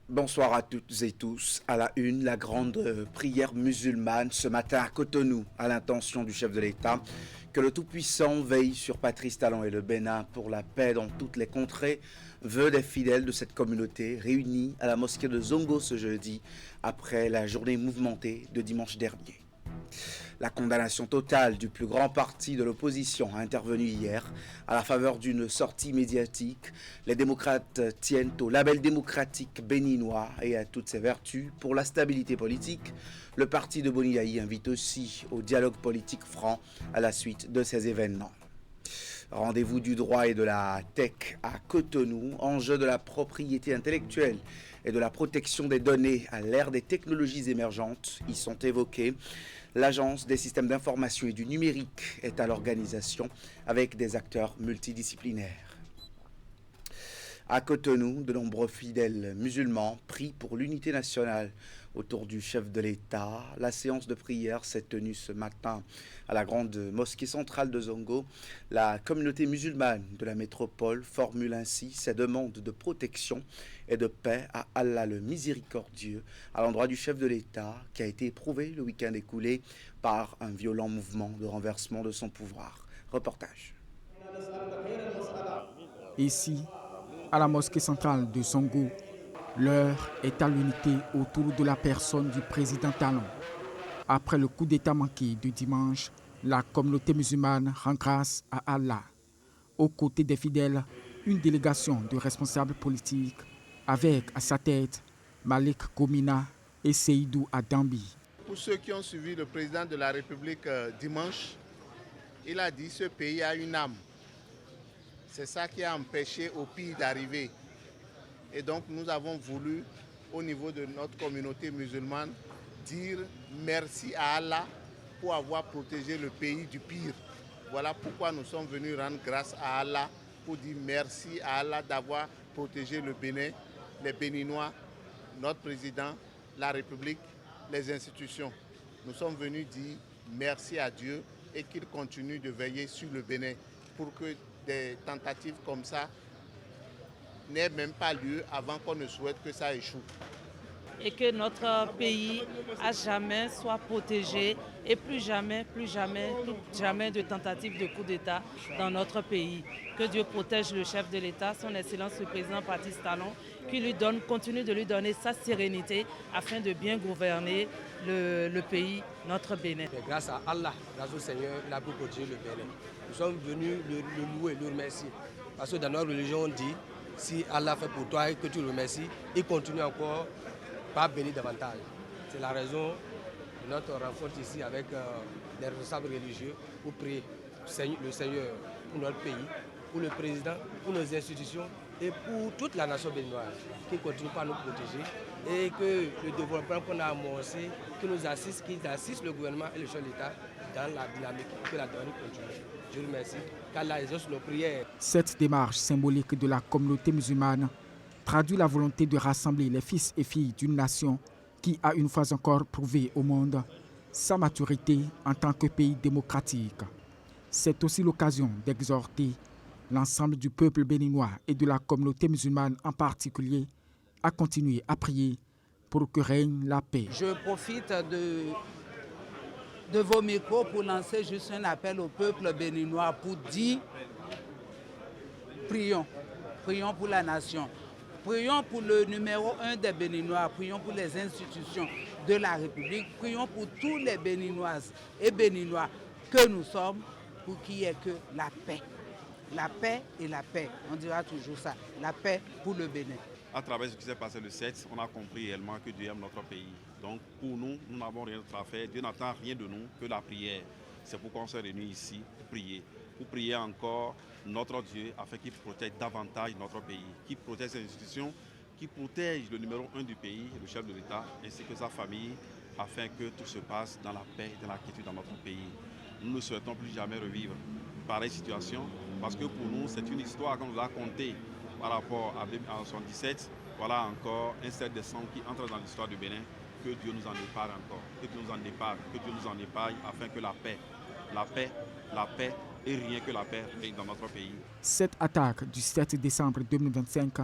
Bonsoir à toutes et tous. À la une, la grande prière musulmane ce matin à Cotonou, à l'intention du chef de l'État. Que le Tout-Puissant veille sur Patrice Talon et le Bénin pour la paix dans toutes les contrées, vœux des fidèles de cette communauté réunis à la mosquée de Zongo ce jeudi, après la journée mouvementée de dimanche dernier. La condamnation totale du plus grand parti de l'opposition a intervenu hier à la faveur d'une sortie médiatique. Les démocrates tiennent au label démocratique béninois et à toutes ses vertus pour la stabilité politique. Le parti de Boni Yayi invite aussi au dialogue politique franc à la suite de ces événements. Rendez-vous du droit et de la tech à Cotonou, enjeu de la propriété intellectuelle et de la protection des données à l'ère des technologies émergentes y sont évoqués. L'Agence des systèmes d'information et du numérique est à l'organisation avec des acteurs multidisciplinaires. À Cotonou, de nombreux fidèles musulmans prient pour l'unité nationale autour du chef de l'État. La séance de prière s'est tenue ce matin à la grande mosquée centrale de Zongo. La communauté musulmane de la métropole formule ainsi ses demandes de protection et de paix à Allah le miséricordieux à l'endroit du chef de l'État qui a été éprouvé le week-end écoulé par un violent mouvement de renversement de son pouvoir. Reportage. Ici, à la mosquée centrale de Zongo, l'heure est à l'unité autour de la personne du président Talon. Après le coup d'État manqué de dimanche, la communauté musulmane rend grâce à Allah. Aux côtés des fidèles, une délégation de responsables politiques avec à sa tête Malik Komina et Seydou Adambi. Pour ceux qui ont suivi le président de la République dimanche, il a dit que ce pays a une âme. C'est ça qui a empêché au pire d'arriver. Et donc nous avons voulu, au niveau de notre communauté musulmane, dire merci à Allah pour avoir protégé le pays du pire. Voilà pourquoi nous sommes venus rendre grâce à Allah pour dire merci à Allah d'avoir protégé le Bénin, les Béninois, notre président, la République, les institutions. Nous sommes venus dire merci à Dieu et qu'il continue de veiller sur le Bénin pour que des tentatives comme ça n'aient même pas lieu avant qu'on ne souhaite que ça échoue. Et que notre pays à jamais soit protégé et plus jamais de tentatives de coup d'État dans notre pays. Que Dieu protège le chef de l'État, son Excellence le président Patrice Talon, qui continue de lui donner sa sérénité afin de bien gouverner le pays, notre Bénin. Grâce à Allah, grâce au Seigneur, il a pu protéger le Bénin. Nous sommes venus le louer, le remercier. Parce que dans notre religion, on dit, si Allah fait pour toi et que tu le remercies, il continue encore pas bénir davantage. C'est la raison de notre rencontre ici avec les responsables religieux pour prier le Seigneur pour notre pays, pour le président, pour nos institutions et pour toute la nation béninoise qui continue par nous protéger et que le développement qu'on a amorcé, qu'ils assistent le gouvernement et le chef de l'État dans la dynamique, que la dynamique continue. Je vous remercie, qu'Allah exauce nos prières. Cette démarche symbolique de la communauté musulmane traduit la volonté de rassembler les fils et filles d'une nation qui a une fois encore prouvé au monde sa maturité en tant que pays démocratique. C'est aussi l'occasion d'exhorter l'ensemble du peuple béninois et de la communauté musulmane en particulier à continuer à prier pour que règne la paix. Je profite de vos micros pour lancer juste un appel au peuple béninois pour dire prions pour la nation. Prions pour le numéro 1 des Béninois, prions pour les institutions de la République, prions pour tous les Béninoises et Béninois que nous sommes pour qu'il n'y ait que la paix. La paix et la paix, on dira toujours ça, la paix pour le Bénin. À travers ce qui s'est passé le 7, on a compris réellement que Dieu aime notre pays. Donc pour nous, nous n'avons rien d'autre à faire. Dieu n'attend rien de nous que la prière. C'est pourquoi on s'est réunis ici pour prier encore notre Dieu afin qu'il protège davantage notre pays, qu'il protège ses institutions, qu'il protège le numéro 1 du pays, le chef de l'État, ainsi que sa famille, afin que tout se passe dans la paix et dans la quiétude dans notre pays. Nous ne souhaitons plus jamais revivre pareille situation, parce que pour nous, c'est une histoire qu'on nous a contée par rapport à 1977. Voilà encore un 7 décembre qui entre dans l'histoire du Bénin. Que Dieu nous en épargne encore, que Dieu nous en épargne, que Dieu nous en épargne, afin que la paix et rien que la paix règne dans notre pays. Cette attaque du 7 décembre 2025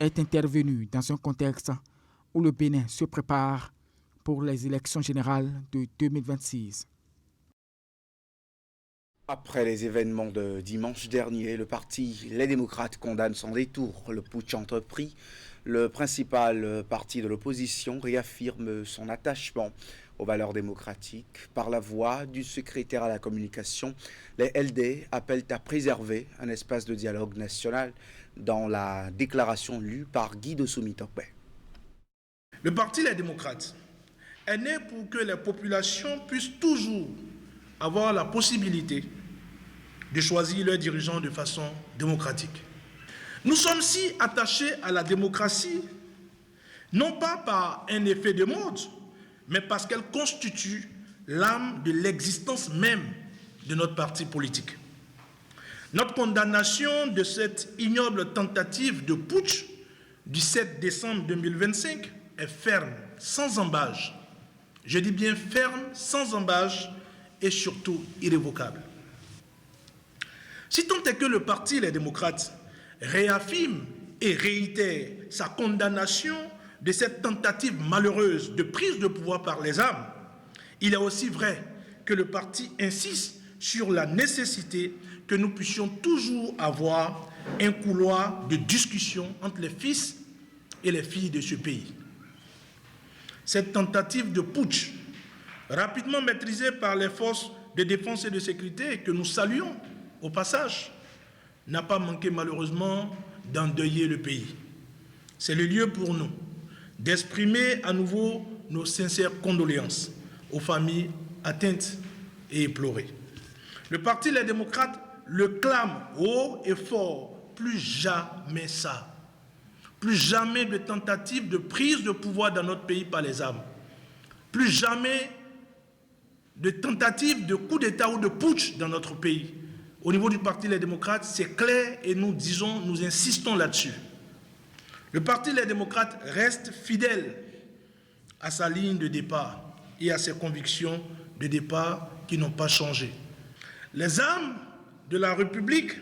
est intervenu dans un contexte où le Bénin se prépare pour les élections générales de 2026. Après les événements de dimanche dernier, le parti Les Démocrates condamne sans détour le putsch entrepris. Le principal parti de l'opposition réaffirme son attachement aux valeurs démocratiques. Par la voix du secrétaire à la communication, les LD appellent à préserver un espace de dialogue national dans la déclaration lue par Guy Dossou-Mitokbe. Le parti Les Démocrates est né pour que les populations puissent toujours avoir la possibilité de choisir leurs dirigeants de façon démocratique. Nous sommes si attachés à la démocratie, non pas par un effet de mode, mais parce qu'elle constitue l'âme de l'existence même de notre parti politique. Notre condamnation de cette ignoble tentative de putsch du 7 décembre 2025 est ferme, sans ambages. Je dis bien ferme, sans ambages et surtout irrévocable. Si tant est que le parti Les Démocrates réaffirme et réitère sa condamnation de cette tentative malheureuse de prise de pouvoir par les armes, il est aussi vrai que le parti insiste sur la nécessité que nous puissions toujours avoir un couloir de discussion entre les fils et les filles de ce pays. Cette tentative de putsch, rapidement maîtrisée par les forces de défense et de sécurité, que nous saluons au passage, n'a pas manqué malheureusement d'endeuiller le pays. C'est le lieu pour nous d'exprimer à nouveau nos sincères condoléances aux familles atteintes et éplorées. Le parti Les Démocrates le clame haut et fort, plus jamais ça. Plus jamais de tentative de prise de pouvoir dans notre pays par les armes. Plus jamais de tentative de coup d'État ou de putsch dans notre pays. Au niveau du Parti Les Démocrates, c'est clair et nous insistons là-dessus. Le Parti Les Démocrates reste fidèle à sa ligne de départ et à ses convictions de départ qui n'ont pas changé. Les armes de la République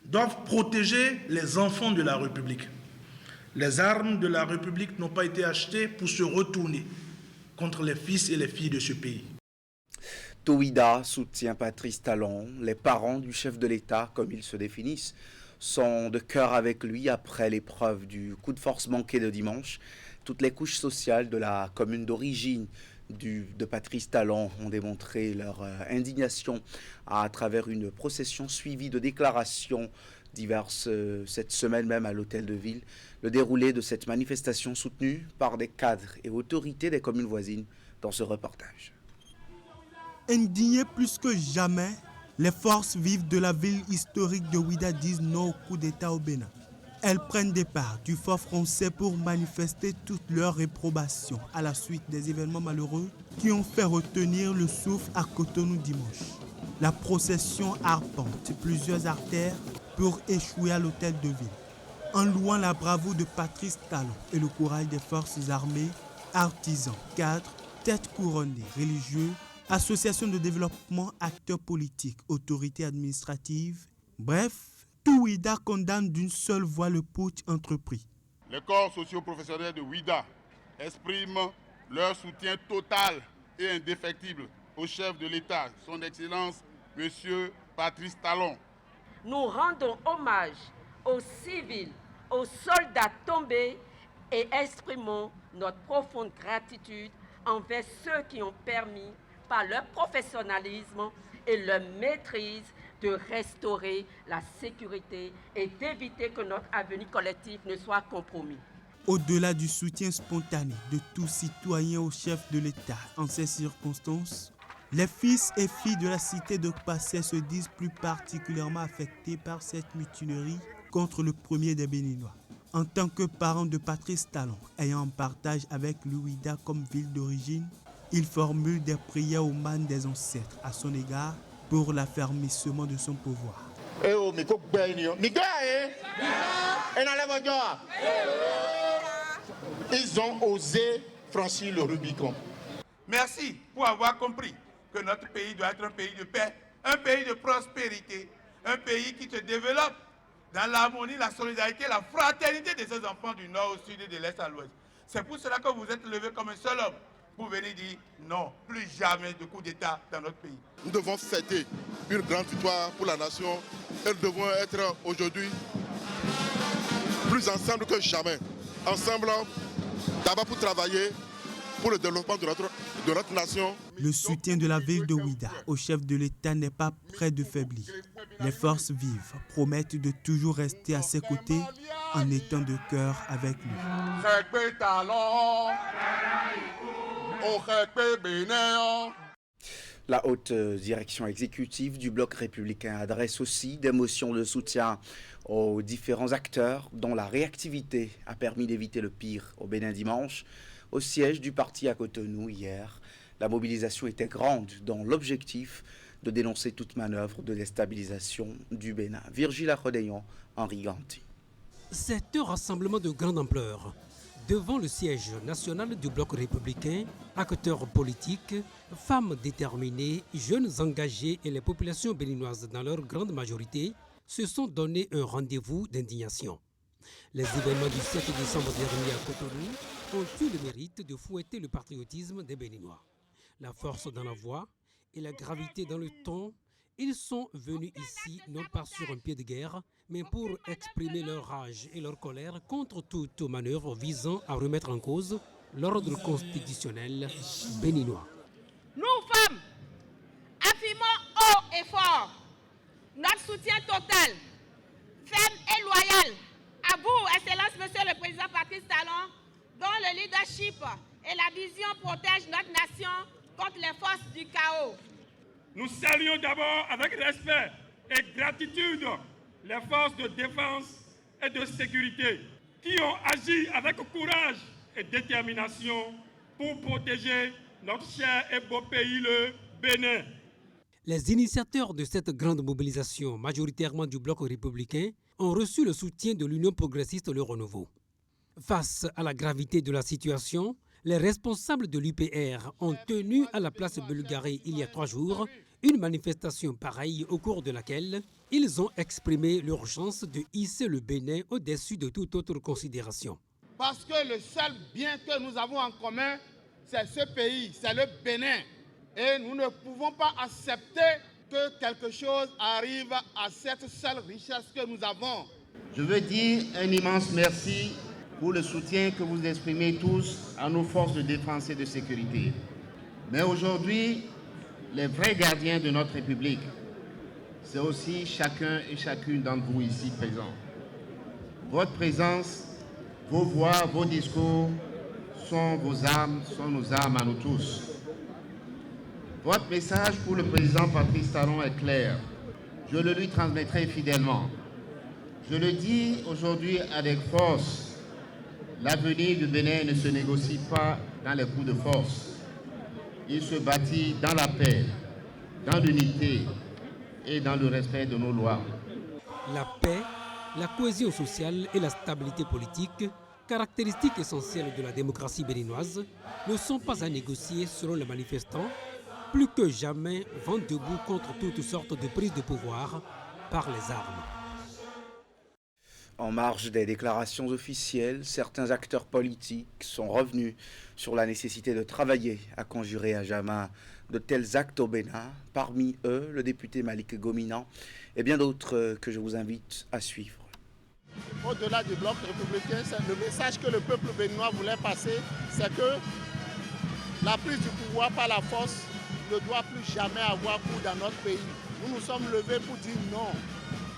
doivent protéger les enfants de la République. Les armes de la République n'ont pas été achetées pour se retourner contre les fils et les filles de ce pays. Touida soutient Patrice Talon. Les parents du chef de l'État, comme ils se définissent, sont de cœur avec lui après l'épreuve du coup de force manqué de dimanche. Toutes les couches sociales de la commune d'origine de Patrice Talon ont démontré leur indignation à travers une procession suivie de déclarations diverses cette semaine même à l'hôtel de ville. Le déroulé de cette manifestation soutenue par des cadres et autorités des communes voisines dans ce reportage. Indignées plus que jamais, les forces vives de la ville historique de Ouidah disent non au coup d'État au Bénin. Elles prennent départ du fort français pour manifester toute leur réprobation à la suite des événements malheureux qui ont fait retenir le souffle à Cotonou dimanche. La procession arpente plusieurs artères pour échouer à l'hôtel de ville. En louant la bravoure de Patrice Talon et le courage des forces armées, artisans, cadres, têtes couronnées, religieux, associations de développement, acteurs politiques, autorités administratives, bref, tout Ouidah condamne d'une seule voix le putsch entrepris. Les corps socio-professionnels de Ouidah expriment leur soutien total et indéfectible au chef de l'État, son Excellence, M. Patrice Talon. Nous rendons hommage aux civils, aux soldats tombés et exprimons notre profonde gratitude envers ceux qui ont permis, par leur professionnalisme et leur maîtrise, de restaurer la sécurité et d'éviter que notre avenir collectif ne soit compromis. Au-delà du soutien spontané de tout citoyen au chef de l'État en ces circonstances, les fils et filles de la cité de Passé se disent plus particulièrement affectés par cette mutinerie contre le premier des Béninois. En tant que parent de Patrice Talon, ayant en partage avec l'Ouidah comme ville d'origine, il formule des prières aux mânes des ancêtres à son égard pour l'affermissement de son pouvoir. Ils ont osé franchir le Rubicon. Merci pour avoir compris que notre pays doit être un pays de paix, un pays de prospérité, un pays qui se développe dans l'harmonie, la solidarité, la fraternité de ces enfants du nord au sud et de l'est à l'ouest. C'est pour cela que vous êtes levés comme un seul homme pour venir dire non, plus jamais de coup d'État dans notre pays. Nous devons fêter une grande victoire pour la nation et nous devons être aujourd'hui plus ensemble que jamais. Ensemble, d'abord pour travailler pour le développement de notre nation. Le soutien de la ville de Ouidah au chef de l'État n'est pas près de faiblir. Les forces vives promettent de toujours rester à ses côtés en étant de cœur avec lui. La haute direction exécutive du bloc républicain adresse aussi des motions de soutien aux différents acteurs dont la réactivité a permis d'éviter le pire au Bénin dimanche. Au siège du parti à Cotonou hier, la mobilisation était grande dans l'objectif de dénoncer toute manœuvre de déstabilisation du Bénin. Virgile Achodeyon, Henri Ganti. C'est un rassemblement de grande ampleur. Devant le siège national du bloc républicain, acteurs politiques, femmes déterminées, jeunes engagés et les populations béninoises dans leur grande majorité se sont donné un rendez-vous d'indignation. Les événements du 7 décembre dernier à Cotonou ont eu le mérite de fouetter le patriotisme des Béninois. La force dans la voix et la gravité dans le ton, ils sont venus ici non pas sur un pied de guerre, mais pour exprimer leur rage et leur colère contre toute manœuvre visant à remettre en cause l'ordre constitutionnel béninois. Nous, femmes, affirmons haut et fort notre soutien total, ferme et loyal à vous, Excellence, Monsieur le Président Patrice Talon, dont le leadership et la vision protègent notre nation contre les forces du chaos. Nous saluons d'abord avec respect et gratitude les forces de défense et de sécurité qui ont agi avec courage et détermination pour protéger notre cher et beau pays, le Bénin. Les initiateurs de cette grande mobilisation, majoritairement du bloc républicain, ont reçu le soutien de l'Union progressiste Le Renouveau. Face à la gravité de la situation, les responsables de l'UPR ont tenu à la place Bulgarie il y a 3 jours une manifestation pareille au cours de laquelle ils ont exprimé l'urgence de hisser le Bénin au-dessus de toute autre considération. Parce que le seul bien que nous avons en commun, c'est ce pays, c'est le Bénin. Et nous ne pouvons pas accepter que quelque chose arrive à cette seule richesse que nous avons. Je veux dire un immense merci pour le soutien que vous exprimez tous à nos forces de défense et de sécurité. Mais aujourd'hui, les vrais gardiens de notre République, c'est aussi chacun et chacune d'entre vous ici présents. Votre présence, vos voix, vos discours sont vos armes, sont nos armes à nous tous. Votre message pour le président Patrice Talon est clair. Je le lui transmettrai fidèlement. Je le dis aujourd'hui avec force. L'avenir du Bénin ne se négocie pas dans les coups de force. Il se bâtit dans la paix, dans l'unité et dans le respect de nos lois. La paix, la cohésion sociale et la stabilité politique, caractéristiques essentielles de la démocratie béninoise, ne sont pas à négocier selon les manifestants, plus que jamais vent debout contre toutes sortes de prises de pouvoir par les armes. En marge des déclarations officielles, certains acteurs politiques sont revenus sur la nécessité de travailler à conjurer à jamais de tels actes au Bénin. Parmi eux, le député Malik Gominan et bien d'autres que je vous invite à suivre. Au-delà du bloc républicain, le message que le peuple béninois voulait passer, c'est que la prise du pouvoir par la force ne doit plus jamais avoir cours dans notre pays. Nous nous sommes levés pour dire non.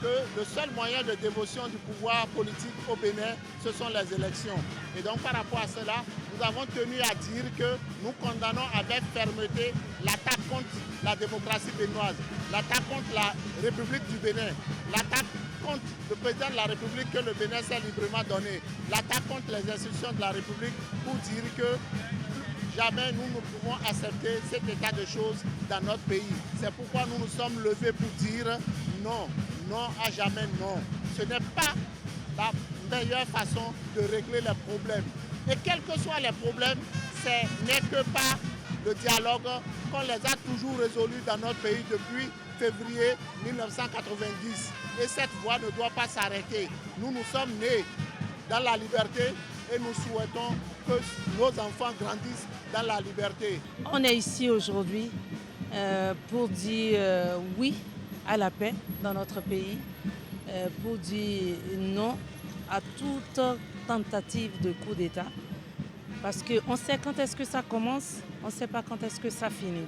Que le seul moyen de dévotion du pouvoir politique au Bénin, ce sont les élections. Et donc par rapport à cela, nous avons tenu à dire que nous condamnons avec fermeté l'attaque contre la démocratie béninoise, l'attaque contre la République du Bénin, l'attaque contre le président de la République que le Bénin s'est librement donné, l'attaque contre les institutions de la République pour dire que jamais nous ne pouvons accepter cet état de choses dans notre pays. C'est pourquoi nous nous sommes levés pour dire non. Non à jamais non. Ce n'est pas la meilleure façon de régler les problèmes. Et quels que soient les problèmes, ce n'est que par le dialogue qu'on les a toujours résolus dans notre pays depuis février 1990. Et cette voie ne doit pas s'arrêter. Nous sommes nés dans la liberté et nous souhaitons que nos enfants grandissent dans la liberté. On est ici aujourd'hui pour dire oui à la paix dans notre pays, pour dire non à toute tentative de coup d'État. Parce qu'on sait quand est-ce que ça commence, on ne sait pas quand est-ce que ça finit.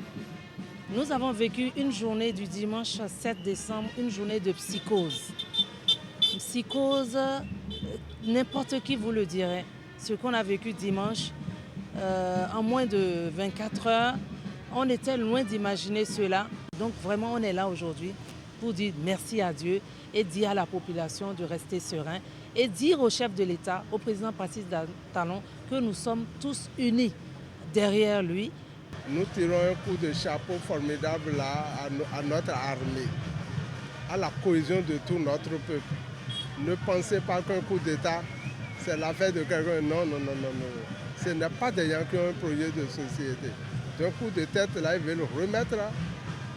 Nous avons vécu une journée du dimanche 7 décembre, une journée de psychose. Une psychose, n'importe qui vous le dirait. Ce qu'on a vécu dimanche, en moins de 24 heures, on était loin d'imaginer cela. Donc vraiment, on est là aujourd'hui pour dire merci à Dieu et dire à la population de rester serein et dire au chef de l'État, au président Patrice Talon, que nous sommes tous unis derrière lui. Nous tirons un coup de chapeau formidable là à notre armée, à la cohésion de tout notre peuple. Ne pensez pas qu'un coup d'État, c'est l'affaire de quelqu'un. Non. Ce n'est pas des gens qui ont un projet de société. D'un coup de tête, là, ils veulent remettre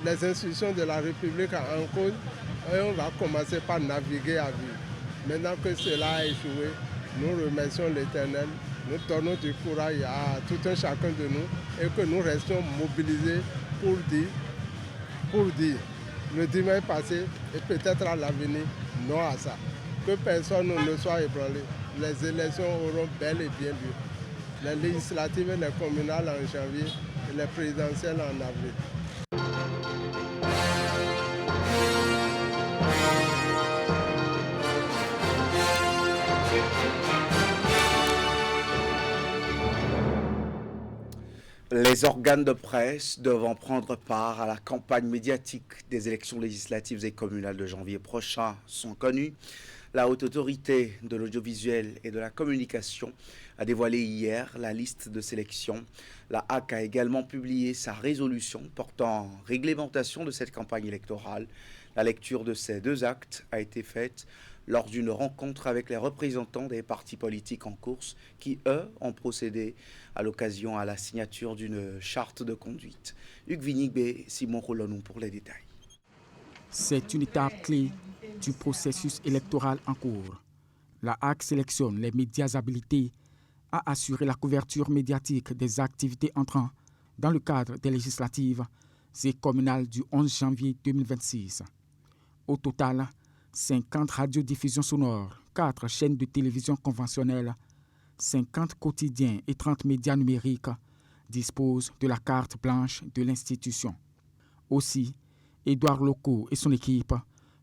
les institutions de la République en cause et on va commencer par naviguer à vue. Maintenant que cela a échoué, nous remercions l'Éternel, nous donnons du courage à tout un chacun de nous et que nous restions mobilisés pour dire le dimanche passé et peut-être à l'avenir, non à ça. Que personne ne soit ébranlé. Les élections auront bel et bien lieu. Les législatives et les communales en janvier et les présidentielles en avril. Les organes de presse devant prendre part à la campagne médiatique des élections législatives et communales de janvier prochain sont connus. La Haute Autorité de l'Audiovisuel et de la Communication a dévoilé hier la liste de sélection. La HAC a également publié sa résolution portant réglementation de cette campagne électorale. La lecture de ces deux actes a été faite lors d'une rencontre avec les représentants des partis politiques en course qui, eux, ont procédé à l'occasion à la signature d'une charte de conduite. Hugues Vinigbe, Simon Rolonou pour les détails. C'est une étape clé du processus électoral en cours. La HAC sélectionne les médias habilités à assurer la couverture médiatique des activités entrant dans le cadre des législatives et communales du 11 janvier 2026. Au total, 50 radiodiffusions sonores, 4 chaînes de télévision conventionnelles, 50 quotidiens et 30 médias numériques disposent de la carte blanche de l'institution. Aussi, Édouard Locaux et son équipe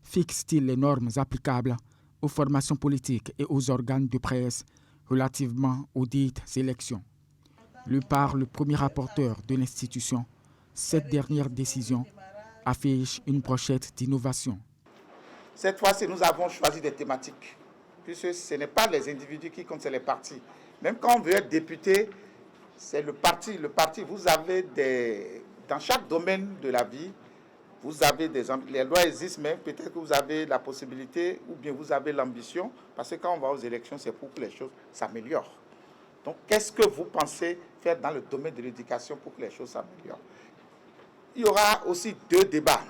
fixent-ils les normes applicables aux formations politiques et aux organes de presse relativement aux dites élections. Par le premier rapporteur de l'institution, cette dernière décision affiche une brochette d'innovation. Cette fois-ci, nous avons choisi des thématiques, puisque ce n'est pas les individus qui comptent, c'est les partis. Même quand on veut être député, c'est le parti. Le parti, vous avez dans chaque domaine de la vie, vous avez les lois existent, mais peut-être que vous avez la possibilité ou bien vous avez l'ambition, parce que quand on va aux élections, c'est pour que les choses s'améliorent. Donc, qu'est-ce que vous pensez faire dans le domaine de l'éducation pour que les choses s'améliorent? Il y aura aussi 2 débats.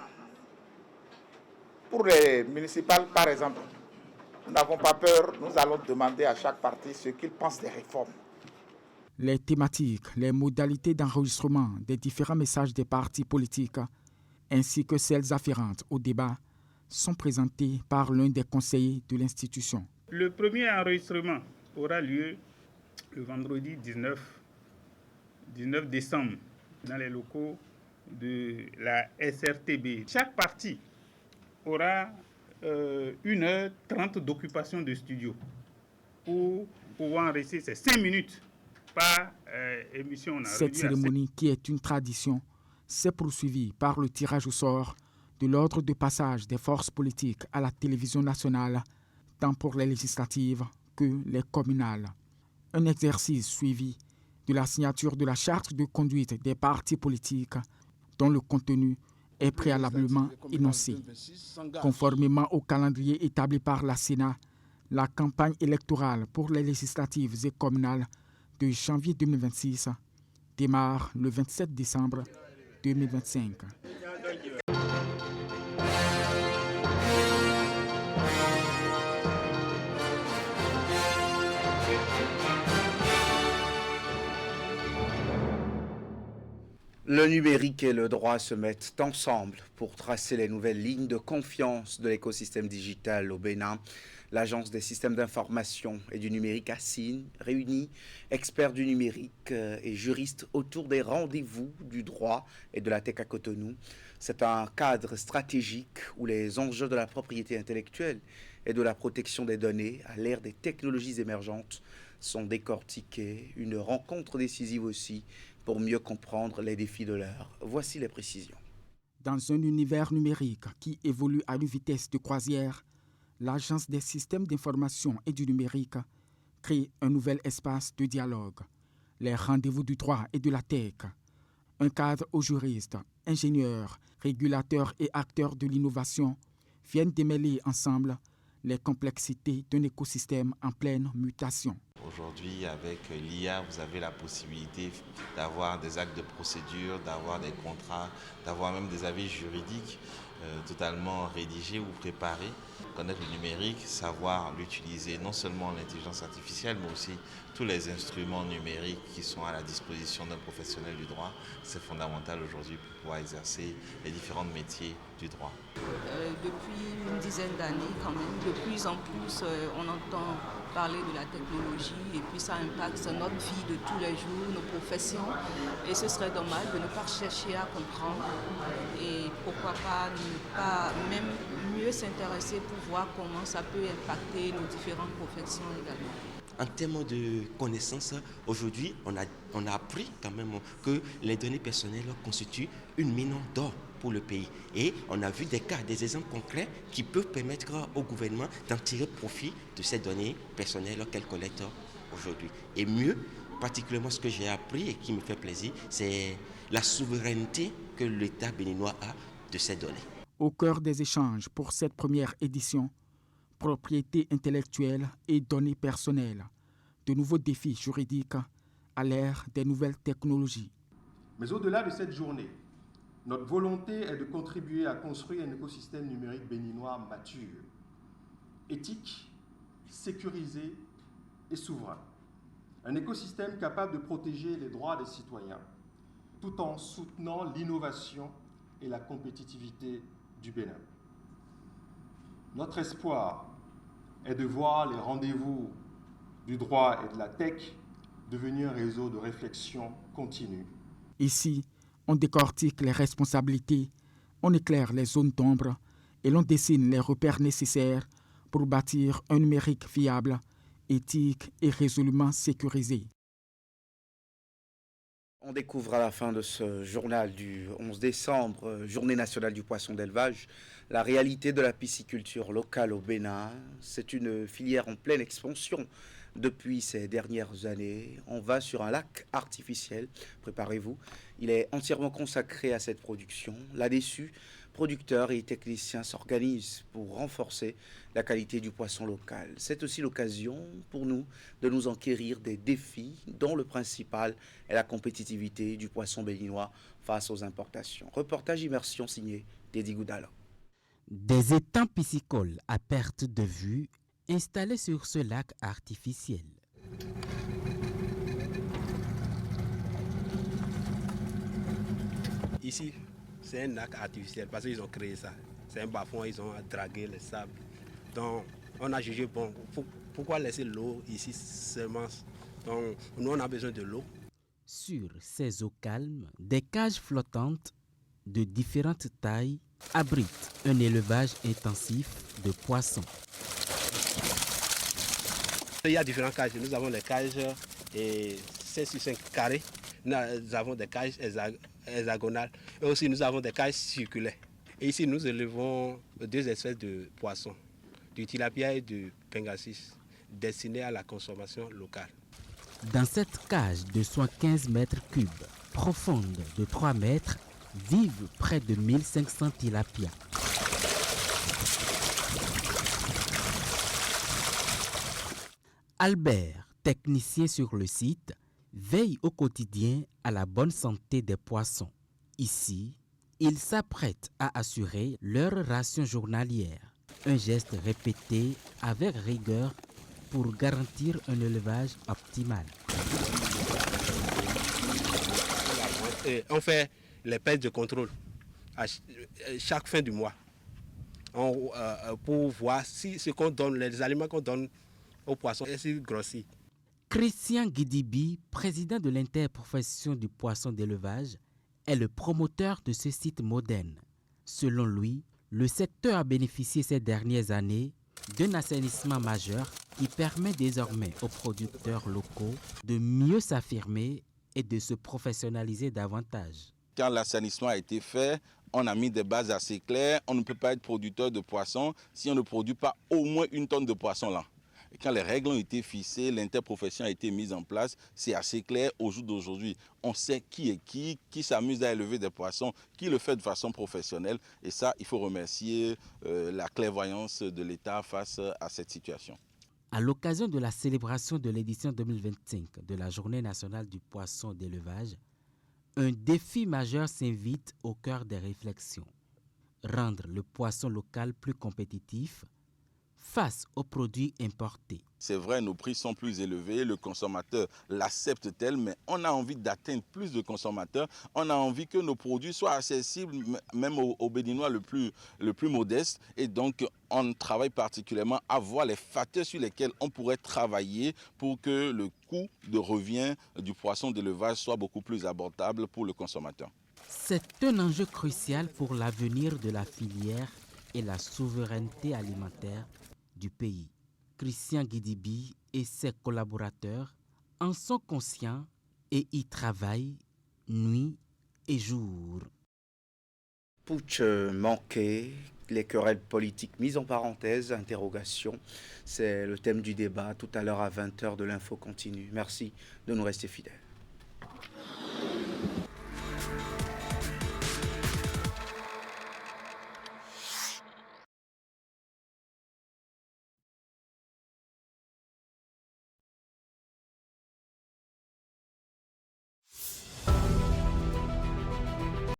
Pour les municipales, par exemple, nous n'avons pas peur, nous allons demander à chaque parti ce qu'il pense des réformes. Les thématiques, les modalités d'enregistrement des différents messages des partis politiques, ainsi que celles afférentes au débat, sont présentées par l'un des conseillers de l'institution. Le premier enregistrement aura lieu le vendredi 19 décembre dans les locaux de la SRTB. Chaque parti aura 1h30 d'occupation de studio pour pouvoir enregistrer ces 5 minutes par émission. Cette cérémonie, qui est une tradition, s'est poursuivie par le tirage au sort de l'ordre de passage des forces politiques à la télévision nationale, tant pour les législatives que les communales. Un exercice suivi de la signature de la charte de conduite des partis politiques, dont le contenu est préalablement énoncé. Conformément au calendrier établi par la Sénat, la campagne électorale pour les législatives et communales de janvier 2026 démarre le 27 décembre 2025. Le numérique et le droit se mettent ensemble pour tracer les nouvelles lignes de confiance de l'écosystème digital au Bénin. L'Agence des systèmes d'information et du numérique ASIN réunit experts du numérique et juristes autour des rendez-vous du droit et de la tech à Cotonou. C'est un cadre stratégique où les enjeux de la propriété intellectuelle et de la protection des données à l'ère des technologies émergentes sont décortiqués. Une rencontre décisive aussi pour mieux comprendre les défis de l'heure. Voici les précisions. Dans un univers numérique qui évolue à une vitesse de croisière, l'Agence des systèmes d'information et du numérique crée un nouvel espace de dialogue, les rendez-vous du droit et de la tech, un cadre où juristes, ingénieurs, régulateurs et acteurs de l'innovation viennent démêler ensemble les complexités d'un écosystème en pleine mutation. Aujourd'hui, avec l'IA, vous avez la possibilité d'avoir des actes de procédure, d'avoir des contrats, d'avoir même des avis juridiques totalement rédigés ou préparés. Connaître le numérique, savoir l'utiliser, non seulement l'intelligence artificielle, mais aussi tous les instruments numériques qui sont à la disposition d'un professionnel du droit, c'est fondamental aujourd'hui pour pouvoir exercer les différents métiers du droit. Depuis une dizaine d'années, quand même, de plus en plus, on entend parler de la technologie et puis ça impacte notre vie de tous les jours, nos professions. Et ce serait dommage de ne pas chercher à comprendre et pourquoi pas ne pas même mieux s'intéresser pour voir comment ça peut impacter nos différentes professions également. En termes de connaissances, aujourd'hui, on a appris quand même que les données personnelles constituent une mine d'or pour le pays. Et on a vu des exemples concrets qui peuvent permettre au gouvernement d'en tirer profit de ces données personnelles qu'elle collecte aujourd'hui. Et mieux, particulièrement ce que j'ai appris et qui me fait plaisir, c'est la souveraineté que l'État béninois a de ces données. Au cœur des échanges pour cette première édition, propriété intellectuelle et données personnelles, de nouveaux défis juridiques à l'ère des nouvelles technologies. Mais au-delà de cette journée, notre volonté est de contribuer à construire un écosystème numérique béninois mature, éthique, sécurisé et souverain. Un écosystème capable de protéger les droits des citoyens, tout en soutenant l'innovation et la compétitivité du Bénin. Notre espoir est de voir les rendez-vous du droit et de la tech devenir un réseau de réflexion continue. Ici, on décortique les responsabilités, on éclaire les zones d'ombre et l'on dessine les repères nécessaires pour bâtir un numérique fiable, éthique et résolument sécurisé. On découvre à la fin de ce journal du 11 décembre, Journée nationale du poisson d'élevage, la réalité de la pisciculture locale au Bénin. C'est une filière en pleine expansion depuis ces dernières années. On va sur un lac artificiel, préparez-vous. Il est entièrement consacré à cette production. Là-dessus, producteurs et techniciens s'organisent pour renforcer la qualité du poisson local. C'est aussi l'occasion pour nous de nous enquérir des défis dont le principal est la compétitivité du poisson béninois face aux importations. Reportage immersion signé Dédi Goudalo. Des étangs piscicoles à perte de vue installés sur ce lac artificiel. Ici, c'est un lac artificiel parce qu'ils ont créé ça. C'est un bas-fond, ils ont dragué le sable. Donc, on a jugé, bon, pourquoi laisser l'eau ici seulement? Donc, nous, on a besoin de l'eau. Sur ces eaux calmes, des cages flottantes de différentes tailles abritent un élevage intensif de poissons. Il y a différentes cages. Nous avons les cages 5 sur 5 carrés. Nous avons des cages hexagonales. Et aussi, nous avons des cages circulaires. Et ici, nous élevons 2 espèces de poissons, du tilapia et du pengasis, destinés à la consommation locale. Dans cette cage de 75 mètres cubes, profonde de 3 mètres, vivent près de 1500 tilapias. Albert, technicien sur le site, veillent au quotidien à la bonne santé des poissons. Ici, ils s'apprêtent à assurer leur ration journalière. Un geste répété avec rigueur pour garantir un élevage optimal. On fait les pêches de contrôle à chaque fin du mois pour voir si ce qu'on donne, les aliments qu'on donne aux poissons, est-ce grossit. Christian Guidibi, président de l'interprofession du poisson d'élevage, est le promoteur de ce site moderne. Selon lui, le secteur a bénéficié ces dernières années d'un assainissement majeur qui permet désormais aux producteurs locaux de mieux s'affirmer et de se professionnaliser davantage. Quand l'assainissement a été fait, on a mis des bases assez claires. On ne peut pas être producteur de poissons si on ne produit pas au moins 1 tonne de poissons là. Et quand les règles ont été fixées, l'interprofession a été mise en place, c'est assez clair au jour d'aujourd'hui. On sait qui est qui s'amuse à élever des poissons, qui le fait de façon professionnelle. Et ça, il faut remercier la clairvoyance de l'État face à cette situation. À l'occasion de la célébration de l'édition 2025 de la Journée nationale du poisson d'élevage, un défi majeur s'invite au cœur des réflexions. Rendre le poisson local plus compétitif face aux produits importés. C'est vrai, nos prix sont plus élevés, le consommateur l'accepte tel, mais on a envie d'atteindre plus de consommateurs. On a envie que nos produits soient accessibles même aux Béninois le plus modeste. Et donc, on travaille particulièrement à voir les facteurs sur lesquels on pourrait travailler pour que le coût de revient du poisson d'élevage soit beaucoup plus abordable pour le consommateur. C'est un enjeu crucial pour l'avenir de la filière et la souveraineté alimentaire du pays. Christian Guidibi et ses collaborateurs en sont conscients et y travaillent nuit et jour. Putsch manqué, les querelles politiques mises en parenthèse, interrogation. C'est le thème du débat tout à l'heure à 20h de l'Info Continue. Merci de nous rester fidèles.